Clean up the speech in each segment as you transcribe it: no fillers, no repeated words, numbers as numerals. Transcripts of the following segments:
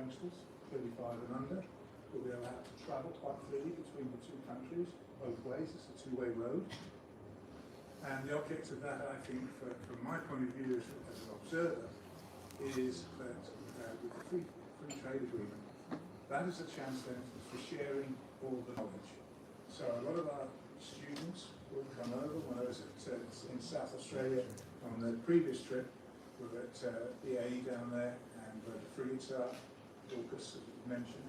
youngsters, 35 and under, will be allowed to travel quite freely between the two countries, both ways. It's a two-way road. And the object of that, I think, from my point of view as an observer, is that with the free trade agreement, that is a chance then for sharing all the knowledge. So a lot of our students will come over. When I was in South Australia on the previous trip, we were at IAN down there, and where the frigates are, AUKUS, as you mentioned.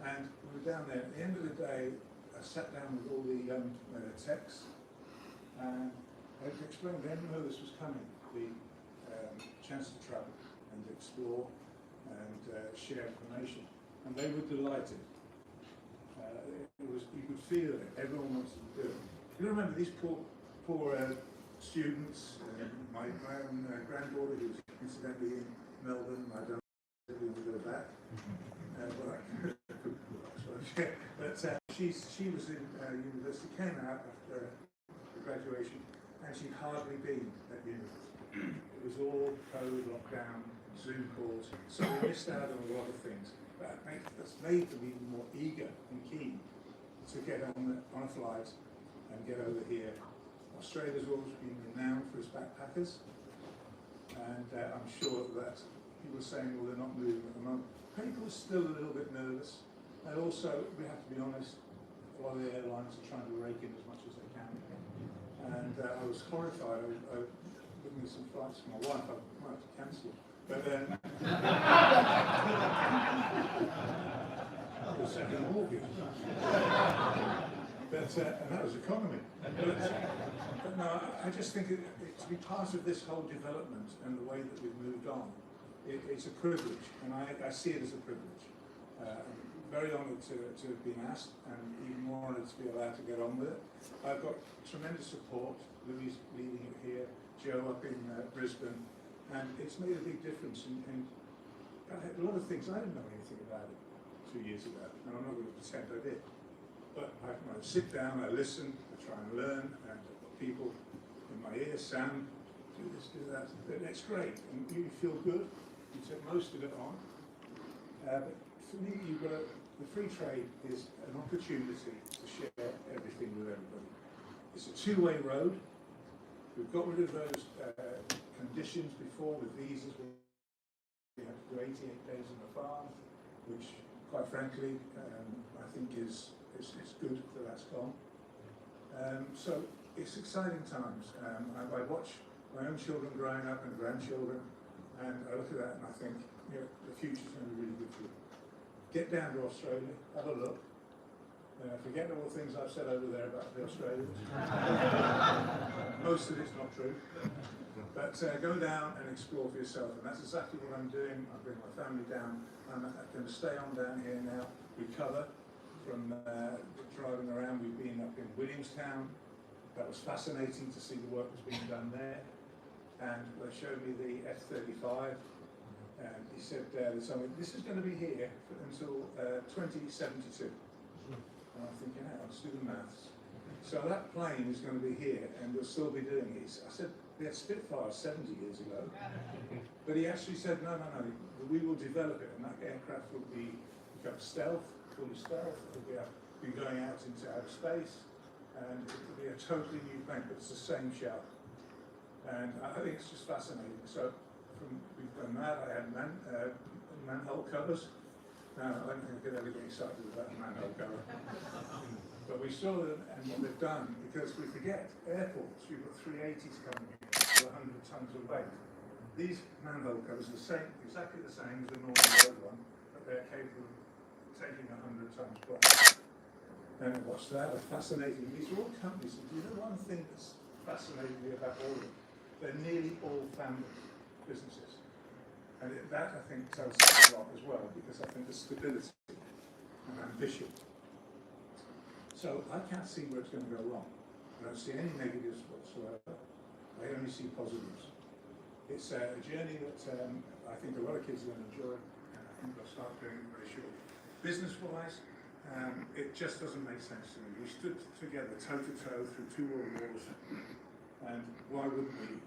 And we were down there. At the end of the day, I sat down with all the young techs, and I explained to them, no, this was coming, the chance to travel and explore and share information. And they were delighted. You could feel it, everyone wanted to do it. You remember these poor students, my own granddaughter, who was incidentally in Melbourne, I don't know if we go back. But she was in university, came out after graduation, and she'd hardly been at university. It was all COVID, lockdown, Zoom calls, so we missed out on a lot of things. But that's made them even more eager and keen to get on a flight and get over here. Australia's always been renowned for its backpackers, and I'm sure that people are saying, well, they're not moving at the moment. People are still a little bit nervous, and also, we have to be honest, a lot of the airlines are trying to rake in as much as they can. And I was horrified. I booked me some flights for my wife. I might have to cancel. But then, I was second mortgage. And that was economy. But no, I just think to be part of this whole development and the way that we've moved on, it's a privilege, and I see it as a privilege. I'm very honoured to have been asked, and even more honoured to be allowed to get on with it. I've got tremendous support. Louise leading it here, Joe up in Brisbane, and it's made a big difference. And a lot of things I didn't know anything about it 2 years ago, and I'm not going to pretend I did. But I sit down, I listen, I try and learn, and I've got people in my ear, Sam, do this, do that. It's great, and you feel good. You take most of it on. But for me, the free trade is an opportunity to share everything with everybody. It's a two-way road. We've got rid of those conditions before with visas. We have to do 88 days on the farm, which, quite frankly, I think is good that that's gone. So it's exciting times. I watch my own children growing up and grandchildren, and I look at that and I think, the future's going to be really good for you. Get down to Australia, have a look. Forget all the things I've said over there about the Australians. Most of it's not true. But go down and explore for yourself, and that's exactly what I'm doing. I bring my family down. I'm going to stay on down here now, recover from driving around. We've been up in Williamstown. That was fascinating to see the work that's being done there. And they showed me the F-35, and he said this is going to be here until 2072. And I'm thinking, let's do the maths. So that plane is going to be here, and we'll still be doing it. I said, we had Spitfires 70 years ago. But he actually said, no, we will develop it, and that aircraft will become stealth, fully stealth. It'll be going out into outer space, and it'll be a totally new plane, but it's the same shell. And I think it's just fascinating. So we've done that. I had manhole covers. Now, I don't think I could ever get excited about a manhole cover. But we saw them and what they've done, because we forget, airports, we've got 380s coming in with 100 tons of weight. These manhole covers are exactly the same as the normal road one, but they're capable of taking 100 tons plus. And I watched that, it's fascinating. These are all companies, and you know one thing that's fascinating me about all of them? They're nearly all family businesses. And that, I think, tells us a lot as well, because I think the stability and ambition. So I can't see where it's going to go wrong. I don't see any negatives whatsoever. I only see positives. It's a journey that I think a lot of kids are going to enjoy, and I think they'll start doing it very shortly. Business-wise, it just doesn't make sense to me. We stood together toe-to-toe through 2 world wars, and why wouldn't we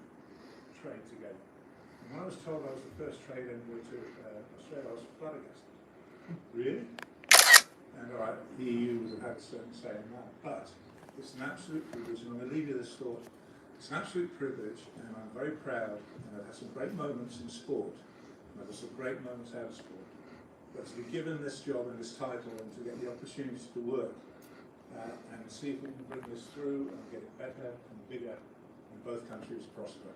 trade together? And when I was told I was the first trade envoy to straight, I was flabbergasted. Really? And all right, the EU would have had a certain say in that, but it's an absolute privilege, and I'm going to leave you this thought. It's an absolute privilege, and I'm very proud, and I've had some great moments in sport, and I've had some great moments out of sport. But to be given this job and this title, and to get the opportunity to work, and see if we can bring this through and get it better and bigger, and both countries prosper.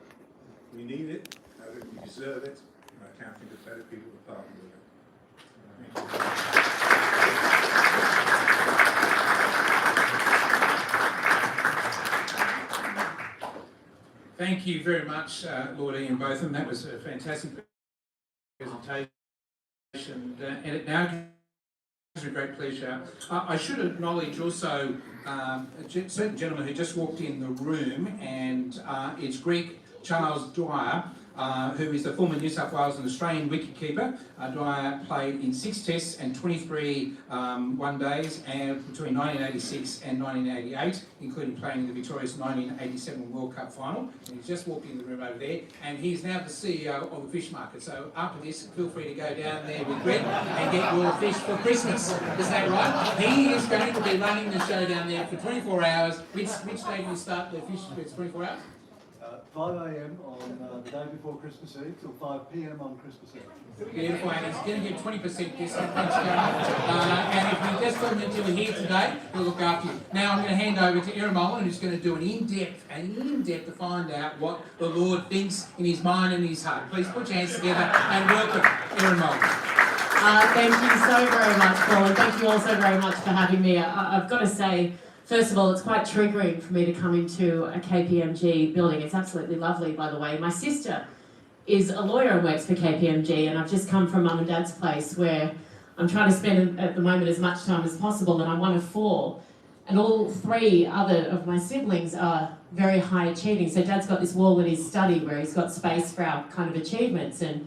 We need it, I think we deserve it, and I can't think of better people to partner with it. Thank you very much, Lord IAN Botham. That was a fantastic presentation, and it now gives me great pleasure. I should acknowledge also a certain gentleman who just walked in the room, and it's Greek Charles Dwyer, who is the former New South Wales and Australian wicketkeeper. Dwyer played in 6 tests and 23 one-days and between 1986 and 1988, including playing in the victorious 1987 World Cup final. And he's just walked in the room over there, and he's now the CEO of the fish market. So after this, feel free to go down there with Greg and get your fish for Christmas. Is that right? He is going to be running the show down there for 24 hours. Which day do you start the fish? It's 24 hours? 5 a.m. on the day before Christmas Eve till 5 p.m. on Christmas Eve. Beautiful, and he's going to get 20% discount. And if you just come until we're here today, we'll look after you. Now I'm going to hand over to Erin Molan, who's going to do an in-depth to find out what the Lord thinks in his mind and his heart. Please put your hands together and welcome Erin Molan. Thank you so very much, Paul, and thank you also very much for having me. I've got to say, first of all, it's quite triggering for me to come into a KPMG building. It's absolutely lovely, by the way. My sister is a lawyer and works for KPMG, and I've just come from Mum and Dad's place where I'm trying to spend at the moment as much time as possible, and I'm one of 4. And all 3 other of my siblings are very high achieving. So Dad's got this wall in his study where he's got space for our kind of achievements. And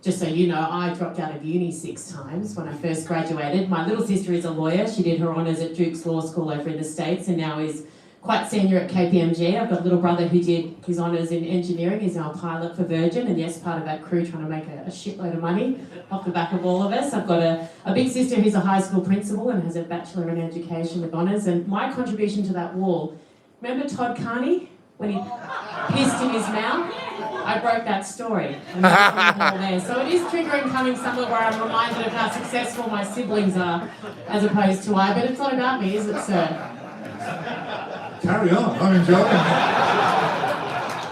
just so you know, I dropped out of uni 6 times when I first graduated. My little sister is a lawyer. She did her honours at Duke's Law School over in the States and now is quite senior at KPMG. I've got a little brother who did his honours in engineering. He's now a pilot for Virgin, and yes, part of that crew trying to make a shitload of money off the back of all of us. I've got a big sister who's a high school principal and has a Bachelor in Education with honours. And my contribution to that wall, remember Todd Carney when he pissed in his mouth? I broke that story. And that's on the wall there. So it is triggering coming somewhere where I'm reminded of how successful my siblings are, as opposed to I. But it's not about me, is it, sir? Carry on, I'm enjoying it.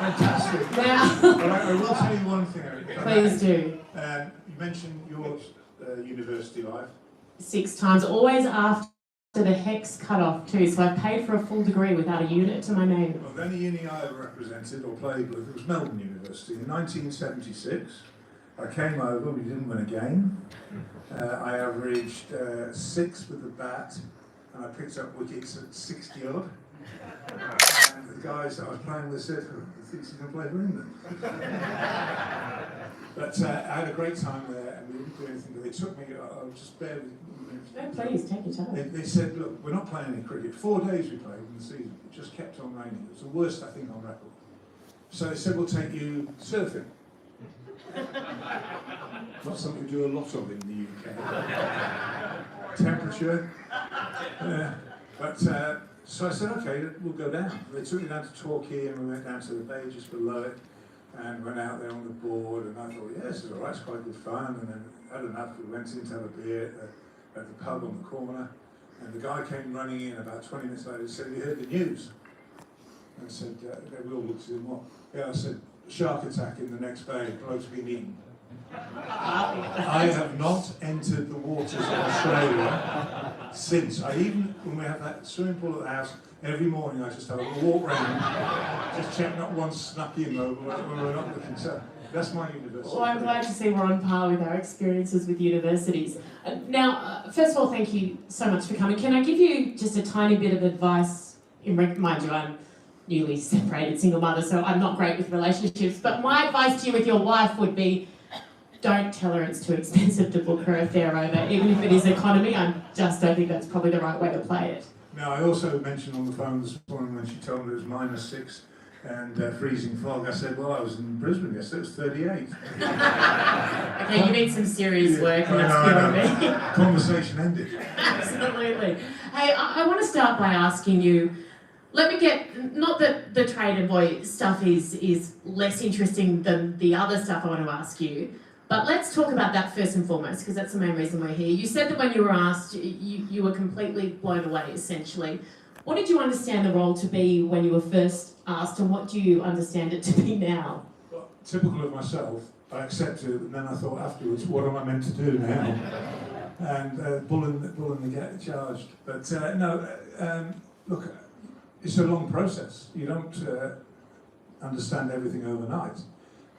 Fantastic. Now, But I will tell you one thing, Eric. please do. You mentioned your university life. 6 times, always after the HEX cut-off too. So I paid for a full degree without a unit to my name. Well, the only uni I ever represented or played with was Melbourne University. In 1976, I came over, we didn't win a game. I averaged 6 with the bat, and I picked up wickets at 60 odd. And the guys that I was playing with said, "Who thinks he can play for England?" But I had a great time there, and we didn't do anything. But they took me, I was just barely. No, please, take your time. They said, "Look, we're not playing any cricket." 4 days we played in the season. It just kept on raining. It was the worst, I think, on record. So they said, "We'll take you surfing." Not something we do a lot of in the UK. Temperature. So I said, "Okay, we'll go down." They took me down to Torquay, and we went down to the bay just below it, and went out there on the board. And I thought, "Yeah, this is all right. It's quite good fun." And then had enough. We went in to have a beer at the pub on the corner, and the guy came running in about 20 minutes later and said, "Have you heard the news?" And I said, "We all looked at him, what?" "Yeah," I said, "Shark attack in the next bay, bloke's been eaten." I have not entered the waters of Australia since. When we have that swimming pool at the house, every morning I just have a walk round, just check not one snuck in though when we're not looking. So that's my university. Well, I'm glad to see we're on par with our experiences with universities. Now, first of all, thank you so much for coming. Can I give you just a tiny bit of advice? Mind you, I'm newly separated single mother, so I'm not great with relationships, but my advice to you with your wife would be, don't tell her it's too expensive to book her a fare over, even if it is economy. I just don't think that's probably the right way to play it. Now, I also mentioned on the phone this morning when she told me it was -6, and freezing fog. I said, well, I was in Brisbane yesterday, it was 38. Okay, you need some serious work, and that's beyond me. Conversation ended. Absolutely. Hey, I want to start by asking you, let me get, not that the trader boy stuff is less interesting than the other stuff I want to ask you, but let's talk about that first and foremost, because that's the main reason we're here. You said that when you were asked, you were completely blown away, essentially. What did you understand the role to be when you were first asked, and what do you understand it to be now? Well, typical of myself, I accepted it, and then I thought afterwards, what am I meant to do now? And bullying the get charged. But look, it's a long process. You don't understand everything overnight.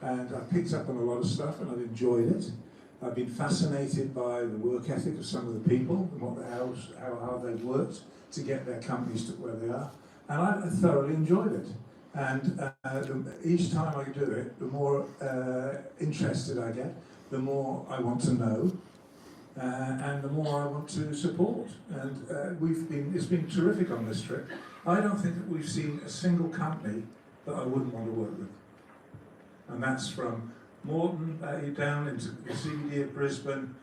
And I've picked up on a lot of stuff, and I've enjoyed it. I've been fascinated by the work ethic of some of the people and how hard they've worked to get their companies to where they are. And I thoroughly enjoyed it. And each time I do it, the more interested I get, the more I want to know, and the more I want to support. And it's been terrific on this trip. I don't think that we've seen a single company that I wouldn't want to work with. And that's from Morton down into the CBD of Brisbane,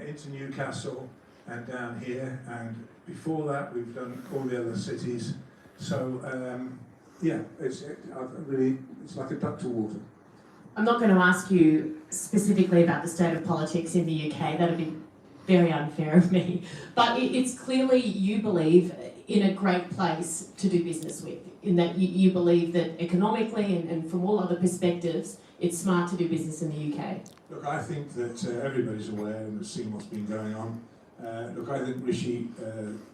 into Newcastle, and down here. And before that, we've done all the other cities. So it's like a duck to water. I'm not going to ask you specifically about the state of politics in the UK. That would be very unfair of me. But it's clearly you believe in a great place to do business with, in that you believe that economically and from all other perspectives, it's smart to do business in the UK. Look, I think that everybody's aware and has seen what's been going on. Look, I think Rishi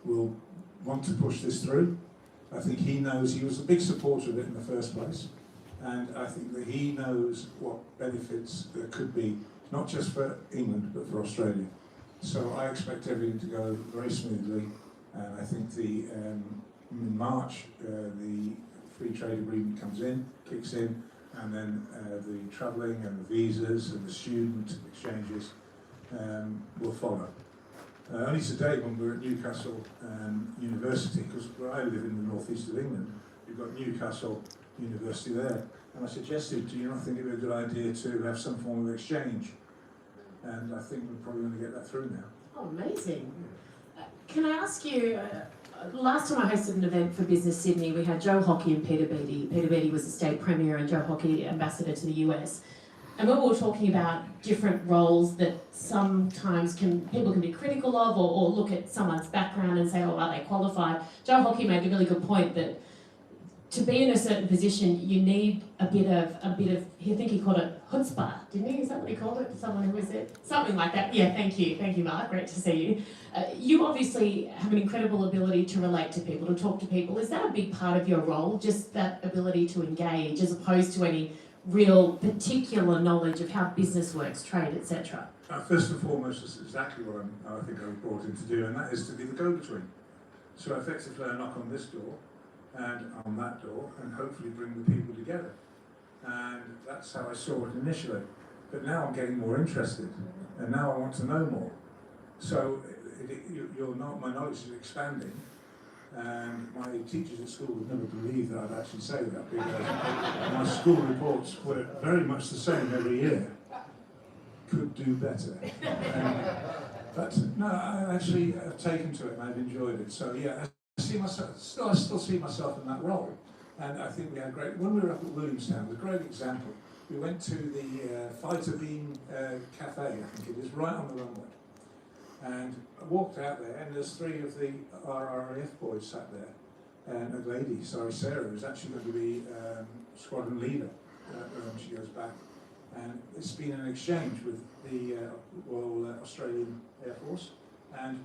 will want to push this through. I think he knows, he was a big supporter of it in the first place. And I think that he knows what benefits there could be, not just for England, but for Australia. So I expect everything to go very smoothly. And I think in March, the free trade agreement kicks in, and then the travelling and the visas and the student exchanges will follow. Only today, when we were at Newcastle University, because where I live in the northeast of England, we've got Newcastle University there, and I suggested, do you not think it would be a good idea to have some form of exchange? And I think we're probably going to get that through now. Oh, amazing. Can I ask you, last time I hosted an event for Business Sydney, we had Joe Hockey and Peter Beattie. Peter Beattie was the state premier and Joe Hockey ambassador to the US. And we were talking about different roles that sometimes people can be critical of, or look at someone's background and say, oh, are they qualified? Joe Hockey made a really good point that to be in a certain position, you need a bit of, I think he called it chutzpah, didn't he? Is that what he called it? Someone who was it? Something like that. Yeah, thank you, Mark, great to see you. You obviously have an incredible ability to relate to people, to talk to people. Is that a big part of your role, just that ability to engage, as opposed to any real particular knowledge of how business works, trade, etc.? First and foremost, is exactly what I think I was brought in to do, and that is to be the go-between. So effectively I knock on this door, and on that door, and hopefully bring the people together. And that's how I saw it initially. But now I'm getting more interested, and now I want to know more. So my knowledge is expanding, and my teachers at school would never believe that I'd actually say that, because my school reports were very much the same every year. Could do better. But no, I actually have taken to it and I've enjoyed it. So yeah, I still see myself in that role. And I think we had when we were up at Williamstown, it was a great example. We went to the Fighter Beam Cafe, I think it is, right on the runway. And I walked out there, and there's 3 of the RAF boys sat there. And a lady, Sarah, who's actually going to be squadron leader when she goes back. And it's been an exchange with the Royal Australian Air Force. And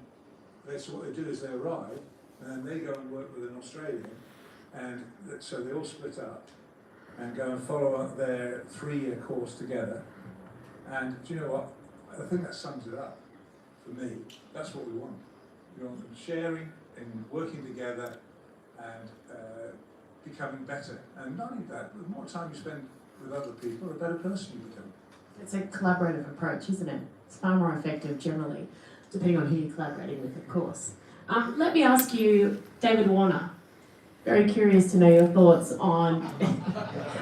so what they do is they arrive, and then they go and work with an Australian. And so they all split up and go and follow up their 3-year course together. And do you know what? I think that sums it up for me. That's what we want. We want them sharing and working together and becoming better. And not only that, the more time you spend with other people, the better person you become. It's a collaborative approach, isn't it? It's far more effective generally, depending on who you're collaborating with, of course. Let me ask you, David Warner. very curious to know your thoughts on.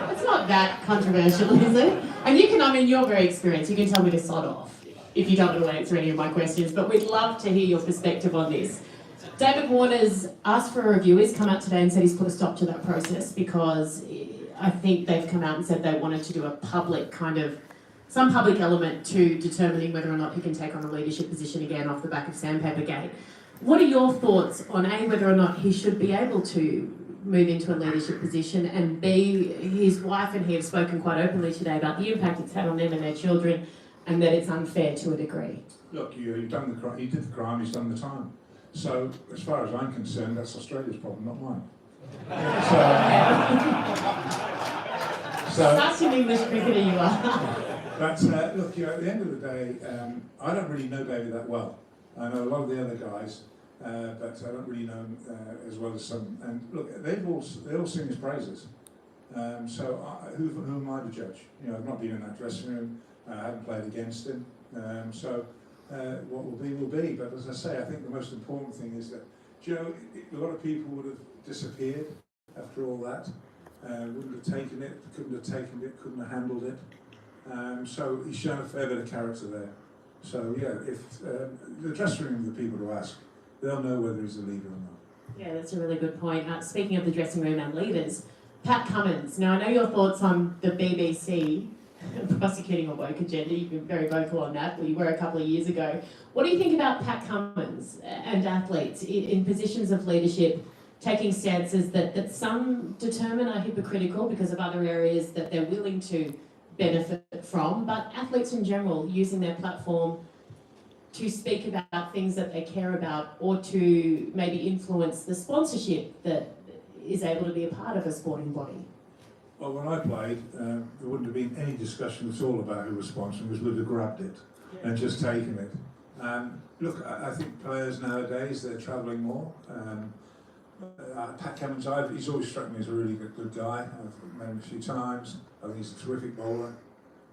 It's not that controversial, is it? And you can, I mean, you're very experienced. You can tell me to sod off if you don't want to answer any of my questions, but we'd love to hear your perspective on this. David Warner's asked for a review. He's come out today and said he's put a stop to that process because I think they've come out and said they wanted to do a public kind of, some public element to determining whether or not he can take on a leadership position again off the back of Sandpaper Gate. What are your thoughts on A, whether or not he should be able to move into a leadership position, and B, his wife and he have spoken quite openly today about the impact it's had on them and their children, and that it's unfair to a degree? Look, you've done the crime, he did the crime, he's done the time. So, as far as I'm concerned, that's Australia's problem, not mine. Such an English cricketer you are. But look, at the end of the day, I don't really know David that well. I know a lot of the other guys, but I don't really know him as well as some. And look, they all sing his praises. So who am I to judge? You know, I've not been in that dressing room. I haven't played against him. What will be will be. But as I say, I think the most important thing is that, a lot of people would have disappeared after all that. Wouldn't have taken it, couldn't have taken it, couldn't have handled it. So he's shown a fair bit of character there. So yeah, if the dressing room of the people to ask, they'll know whether he's a leader or not. Yeah, that's a really good point. Speaking of the dressing room and leaders, Pat Cummins. Now I know your thoughts on the BBC prosecuting a woke agenda. You've been very vocal on that. Well, you were a couple of years ago. What do you think about Pat Cummins and athletes in positions of leadership, taking stances that some determine are hypocritical because of other areas that they're willing to benefit from, but athletes in general using their platform to speak about things that they care about, or to maybe influence the sponsorship that is able to be a part of a sporting body? Well, when I played, there wouldn't have been any discussion at all about who was sponsoring, because we'd have grabbed it and just taken it. Look, I think players nowadays, they're travelling more. Pat Cummins, he's always struck me as a really good guy. I've met him a few times. I think he's a terrific bowler.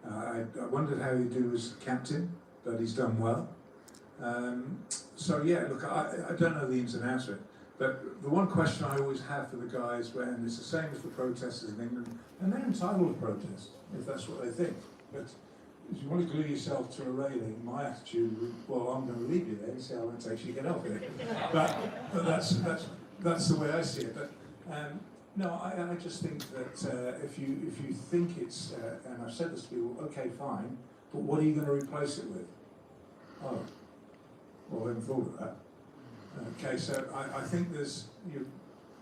I wondered how he'd do as captain, but he's done well. So yeah, look, I don't know the ins and outs of it, but the one question I always have for the guys, and it's the same as the protesters in England, and they're entitled to protest if that's what they think. But if you want to glue yourself to a railing, my attitude would, well, I'm going to leave you there and see how long it takes you to get off it. But that's the way I see it. But no, I just think that if you think it's, and I've said this to people, okay, fine, but what are you going to replace it with? Oh, well, I haven't thought of that. Okay, so I think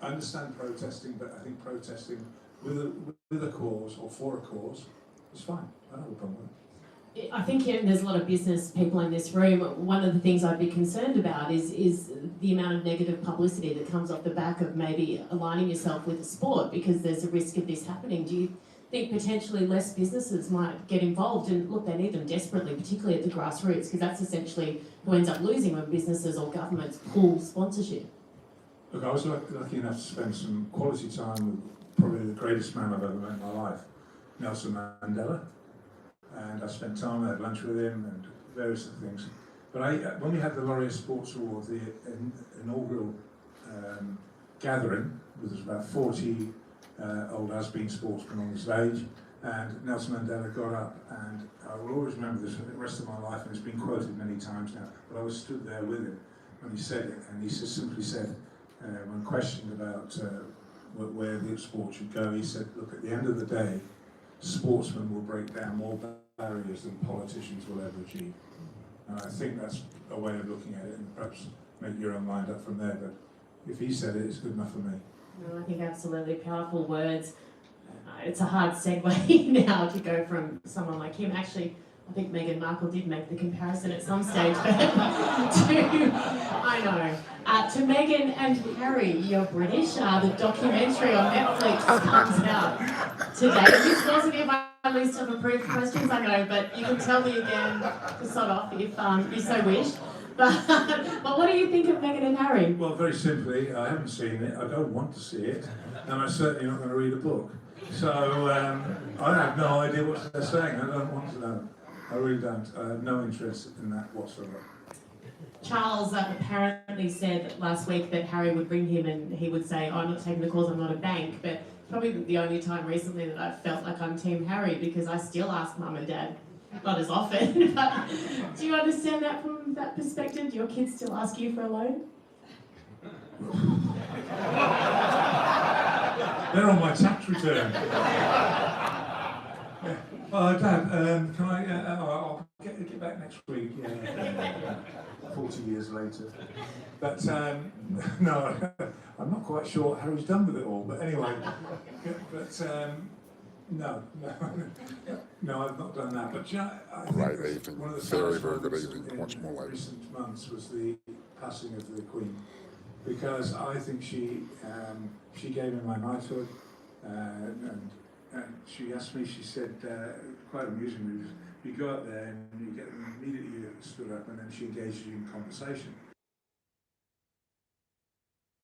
I understand protesting, but I think protesting with a cause or for a cause is fine. I don't have a problem with it. I think there's a lot of business people in this room. One of the things I'd be concerned about is the amount of negative publicity that comes off the back of maybe aligning yourself with a sport, because there's a risk of this happening. Do you think potentially less businesses might get involved? And look, they need them desperately, particularly at the grassroots, because that's essentially who ends up losing when businesses or governments pull sponsorship. Look, I was lucky enough to spend some quality time with probably the greatest man I've ever met in my life, Nelson Mandela. And I spent time, I had lunch with him and various other things. But when we had the Laureate Sports Award, the inaugural gathering, there was about 40 old has-been sportsmen on the stage, and Nelson Mandela got up, and I will always remember this for the rest of my life, and it's been quoted many times now, but I was stood there with him when he said it, and he just simply said, when questioned about where the sport should go, he said, look, at the end of the day, sportsmen will break down more barriers than politicians will ever achieve. And I think that's a way of looking at it, and perhaps make your own mind up from there, but if he said it, it's good enough for me. No, I think absolutely powerful words. It's a hard segue now to go from someone like him. Actually, I think Meghan Markle did make the comparison at some stage to Meghan and Harry. You're British. The documentary on Netflix comes out today. This wasn't in my list of approved questions, I know, but you can tell me again to sod off if you so wish. But what do you think of Meghan and Harry? Well, very simply, I haven't seen it, I don't want to see it, and I'm certainly not going to read a book. So I have no idea what they're saying, I don't want to know. I really don't. I have no interest in that whatsoever. Charles apparently said last week that Harry would ring him and he would say, oh, I'm not taking the calls, I'm not a bank. But probably the only time recently that I've felt like I'm Team Harry, because I still ask Mum and Dad, not as often. But do you understand that from that perspective? Do your kids still ask you for a loan? They're on my tax return. Yeah. Oh, Dad, can I? I'll get back next week. Yeah. 40 years later. But no, I'm not quite sure what Harry's done with it all. But anyway, no, I've not done that. But I think Great evening. one of the Very, saddest very good moments evening. in Once more, ladies. recent months was the passing of the Queen, because I think she gave me my knighthood, and she asked me. She said, quite amusingly, you go up there and you get immediately stood up, and then she engaged you in conversation.